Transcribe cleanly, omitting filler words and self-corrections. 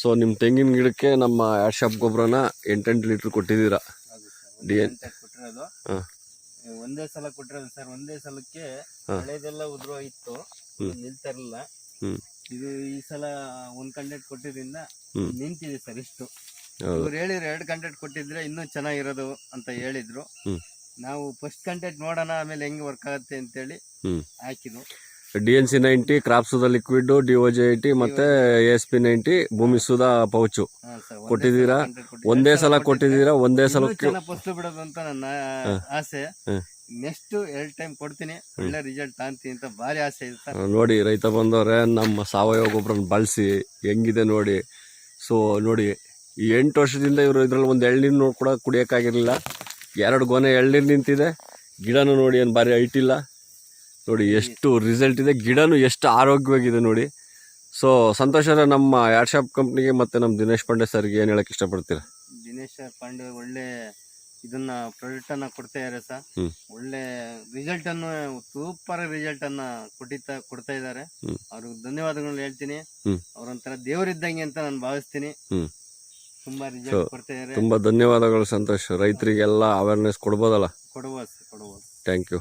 So ನಿಮ್ಮ ತೆಂಗಿನ ಗಿಡಕ್ಕೆ ನಮ್ಮ ಆಡ್ ಶಾಪ್ ಗೊಬ್ಬರನ 8 ಲೀಟ್ರ್ ಕೊಟ್ಟಿದ್ದೀರಾ? ಕೊಟ್ಟಿರೋದು ಒಂದೇ ಸಲ ಕೊಟ್ಟಿರೋದು ಸರ್. ಒಂದೇ ಸಲಕ್ಕೆ ಹಳೆದೆಲ್ಲ ಉದುರೋಗಿತ್ತು, ನಿಲ್ತಾ ಇರಲಿಲ್ಲ. ಇದು ಈ ಸಲ 1 ಕಂಟೆಂಟ್ ಕೊಟ್ಟಿದ್ರಿಂದ ನಿಂತಿದೆ ಸರ್. ಇಷ್ಟು ಇವ್ರು ಹೇಳಿದ್ರು 2 ಕಂಟೆಂಟ್ ಕೊಟ್ಟಿದ್ರೆ ಇನ್ನೂ ಚೆನ್ನಾಗಿರೋದು ಅಂತ ಹೇಳಿದ್ರು. ನಾವು ಫಸ್ಟ್ ಕಂಟೆಂಟ್ ನೋಡೋಣ, ಆಮೇಲೆ ಹೆಂಗೆ ವರ್ಕ್ ಆಗುತ್ತೆ ಅಂತೇಳಿ ಹಾಕಿದ್ವು. DNC 90 crop Sudha liquid, DOJ 80 ಮತ್ತೆ ASP 90 ಭೂಮಿ ಸುಧಾ ಪೌಚು ಕೊಟ್ಟಿದ್ದೀರಾ. ಒಂದೇ ಸಲ ಕೊಟ್ಟಿದ್ದೀರಾ. ಒಂದೇ ಸಲಕ್ಕೆ ಫಸ್ಟ್ ಬಿಡೋದು ಅಂತ ನನ್ನ ಆಸೆ. ನೆಕ್ಸ್ಟ್ 2 ಟೈಮ್ ಕೊಡ್ತೀನಿ, ಒಳ್ಳೆ ರಿಸಲ್ಟ್ ತಾಂತೀನಿ ಅಂತ ಭಾರಿ ಆಸೆ ಇದೆ. ನೋಡಿ ರೈತ ಬಂದವ್ರೆ, ನಮ್ಮ ಸಾವಯವ ಗೊಬ್ಬರನ ಬಳಸಿ ಹೆಂಗಿದೆ ನೋಡಿ. ಸೊ ನೋಡಿ, ಈ 8 ವರ್ಷದಿಂದ ಇವರು ಇದ್ರಲ್ಲಿ ಒಂದು ಎಳ್ನೀರು ಕೂಡ ಕುಡಿಯೋಕ್ಕಾಗಿರಲಿಲ್ಲ. 2 ಗೊನೆ ಎಳ್ನೀರು ನಿಂತಿದೆ. ಗಿಡನೂ ನೋಡಿ ಏನು ಭಾರಿ ಹೈಟ್ ಇಲ್ಲ ನೋಡಿ, ಎಷ್ಟು ರಿಸಲ್ಟ್ ಇದೆ. ಗಿಡನೂ ಎಷ್ಟು ಆರೋಗ್ಯವಾಗಿದೆ ನೋಡಿ. ಸೊ ಸಂತೋಷ್ ಅವರೇ, ನಮ್ಮ ಆಡ್ ಶಾಪ್ ಕಂಪ್ನಿಗೆ ಮತ್ತೆ ನಮ್ಮ ದಿನೇಶ್ ಪಾಂಡೆ ಸರ್ಗೆ ಏನು ಹೇಳಕ್ ಇಷ್ಟಪಡ್ತೀರಾ? ದಿನೇಶ್ ಪಾಂಡೆ ಒಳ್ಳೆ ಇದನ್ನ ಪ್ರಾಡಕ್ಟ್ ಅನ್ನ ಕೊಡ್ತಾ ಇದಾರೆ ಸರ್. ಒಳ್ಳೆ ರಿಸಲ್ಟ್ ಅನ್ನು, ಸೂಪರ್ ರಿಸಲ್ಟ್ ಅನ್ನ ಕೊಡ್ತಾ ಇದ್ದಾರೆ. ಅವ್ರಿಗೆ ಧನ್ಯವಾದಗಳು ಹೇಳ್ತೀನಿ. ಅವ್ರೊಂಥರ ದೇವರಿದ್ದಂಗೆ ಅಂತ ನಾನು ಭಾವಿಸ್ತೀನಿ. ತುಂಬಾ ರಿಸಲ್ಟ್ ಕೊಡ್ತಾ ಇದ್ದಾರೆ. ತುಂಬಾ ಧನ್ಯವಾದಗಳು ಸಂತೋಷ್. ರೈತರಿಗೆಲ್ಲ ಅವೇರ್ನೆಸ್ ಕೊಡ್ಬೋದಲ್ಲ? ಕೊಡ್ಬೋದು. Thank you.